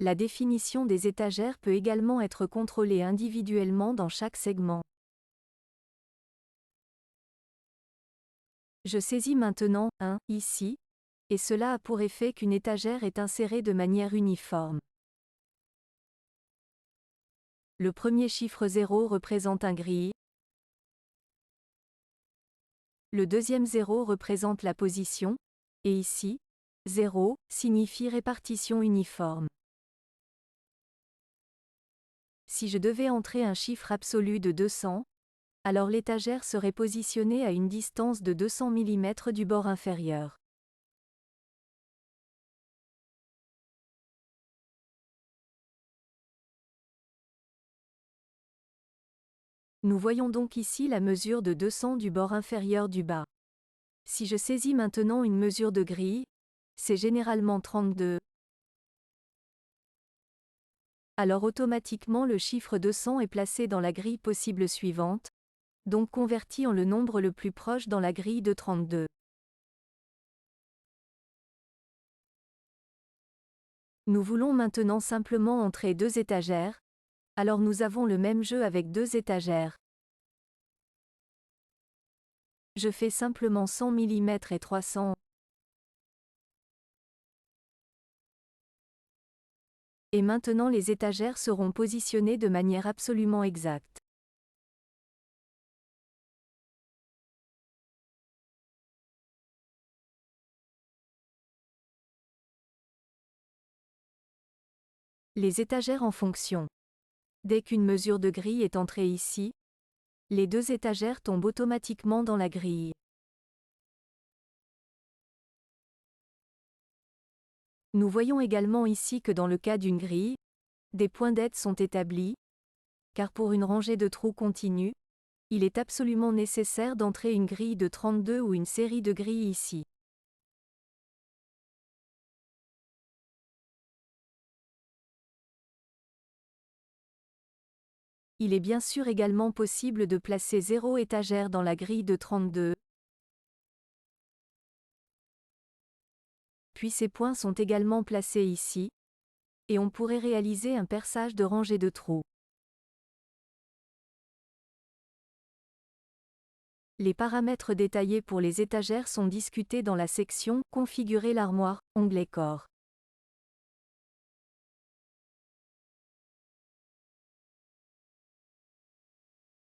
La définition des étagères peut également être contrôlée individuellement dans chaque segment. Je saisis maintenant un ici, et cela a pour effet qu'une étagère est insérée de manière uniforme. Le premier chiffre 0 représente un grille. Le deuxième 0 représente la position, et ici, 0 signifie répartition uniforme. Si je devais entrer un chiffre absolu de 200, alors l'étagère serait positionnée à une distance de 200 mm du bord inférieur. Nous voyons donc ici la mesure de 200 du bord inférieur du bas. Si je saisis maintenant une mesure de grille, c'est généralement 32. Alors automatiquement le chiffre 200 est placé dans la grille possible suivante, donc converti en le nombre le plus proche dans la grille de 32. Nous voulons maintenant simplement entrer deux étagères, alors nous avons le même jeu avec deux étagères. Je fais simplement 100 mm et 300. Et maintenant les étagères seront positionnées de manière absolument exacte. Les étagères en fonction. Dès qu'une mesure de grille est entrée ici, les deux étagères tombent automatiquement dans la grille. Nous voyons également ici que dans le cas d'une grille, des points d'aide sont établis, car pour une rangée de trous continue, il est absolument nécessaire d'entrer une grille de 32 ou une série de grilles ici. Il est bien sûr également possible de placer 0 étagère dans la grille de 32. Puis ces points sont également placés ici, et on pourrait réaliser un perçage de rangée de trous. Les paramètres détaillés pour les étagères sont discutés dans la section « Configurer l'armoire » onglet Corps.